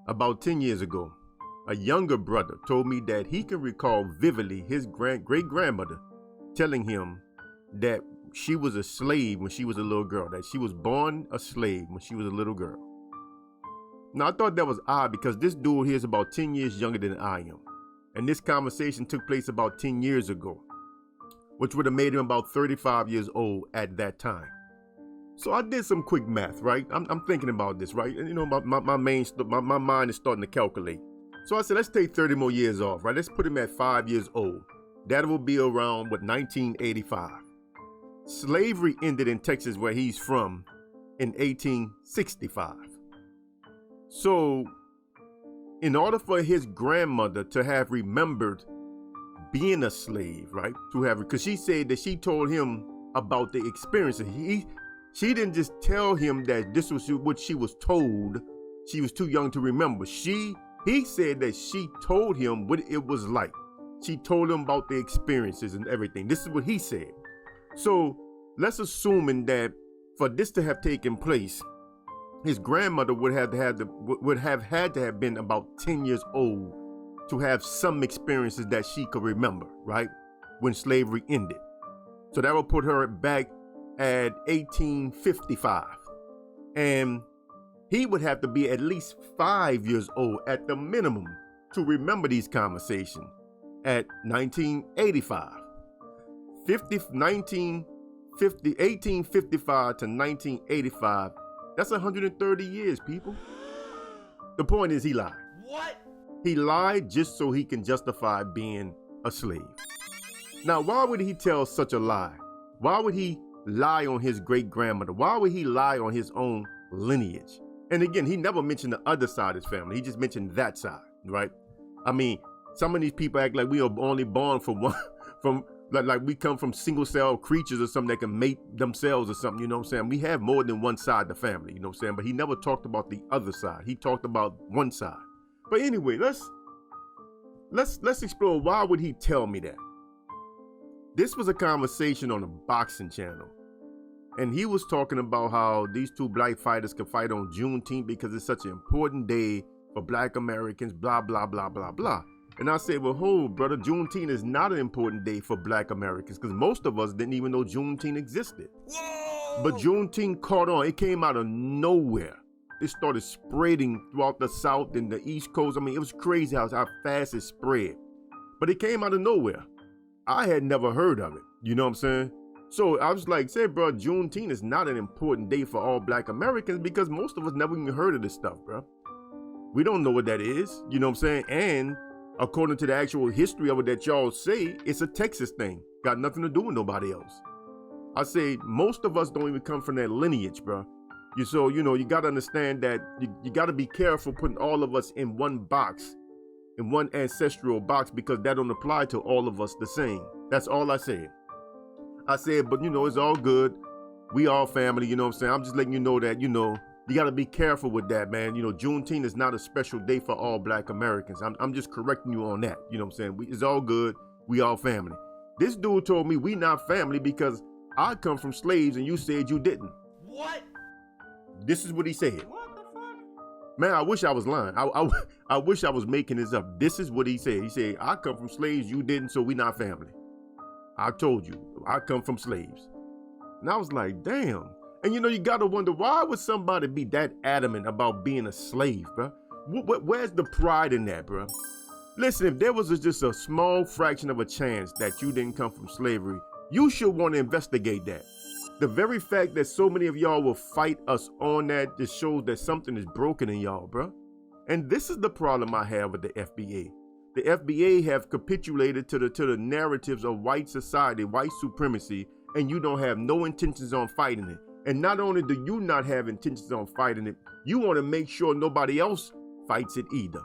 About 10 years ago, a younger brother told me that he can recall vividly his great-grandmother telling him that she was a slave when she was a little girl, that she was born a slave when she was a little girl. Now, I thought that was odd because this dude here is about 10 years younger than I am. And this conversation took place about 10 years ago, which would have made him about 35 years old at that time. So I did some quick math, right? I'm thinking about this, right? And you know, my mind is starting to calculate. So I said, let's take 30 more years off, right? Let's put him at 5 years old. That will be around, 1985. Slavery ended in Texas, where he's from, in 1865. So in order for his grandmother to have remembered being a slave, right? Because she said that she told him about the experiences. She didn't just tell him that this was what she was told. She was too young to remember. He said that she told him what it was like. She told him about the experiences and everything. This is what he said. So let's assume that for this to have taken place, his grandmother would have had to have been about 10 years old to have some experiences that she could remember, right? When slavery ended. So that would put her back at 1855. And he would have to be at least 5 years old at the minimum to remember these conversations at 1985. 1855 to 1985, that's 130 years, people. The point is he lied. What? He lied just so he can justify being a slave. Now, why would he tell such a lie? Why would he lie on his great-grandmother? Why would he lie on his own lineage? And again, he never mentioned the other side of his family. He just mentioned that side, right? I mean, some of these people act like we are only born from one, like we come from single-cell creatures or something that can mate themselves or something, you know what I'm saying? We have more than one side of the family, you know what I'm saying? But he never talked about the other side. He talked about one side. But anyway, let's explore, why would he tell me that? This was a conversation on a boxing channel. And he was talking about how these two black fighters could fight on Juneteenth because it's such an important day for black Americans, blah, blah, blah, blah, blah. And I said, well, hold, brother, Juneteenth is not an important day for black Americans because most of us didn't even know Juneteenth existed. Whoa! But Juneteenth caught on. It came out of nowhere. It started spreading throughout the South and the East Coast. I mean, it was crazy how fast it spread. But it came out of nowhere. I had never heard of it. You know what I'm saying? So I was like, say, bro, Juneteenth is not an important day for all black Americans because most of us never even heard of this stuff, bro. We don't know what that is. You know what I'm saying? And according to the actual history of it that y'all say, it's a Texas thing. Got nothing to do with nobody else. I say most of us don't even come from that lineage, bro. So, you know, you got to understand that you got to be careful putting all of us in one box, in one ancestral box, because that don't apply to all of us the same. That's all I said. I said, but, you know, it's all good. We all family, you know what I'm saying? I'm just letting you know that, you know, you got to be careful with that, man. You know, Juneteenth is not a special day for all black Americans. I'm just correcting you on that. You know what I'm saying? It's all good. We all family. This dude told me we not family because I come from slaves and you said you didn't. What? This is what he said. What the fuck? Man, I wish I was lying. I wish I was making this up. This is what he said. He said, I come from slaves, you didn't, so we not family. I told you, I come from slaves. And I was like, damn. And you know, you gotta wonder, why would somebody be that adamant about being a slave, bro? Where's the pride in that, bro? Listen, if there was just a small fraction of a chance that you didn't come from slavery, you should want to investigate that. The very fact that so many of y'all will fight us on that just shows that something is broken in y'all, bro. And this is the problem I have with the FBA. The FBA have capitulated to the narratives of white society, white supremacy, and you don't have no intentions on fighting it. And not only do you not have intentions on fighting it, you want to make sure nobody else fights it either.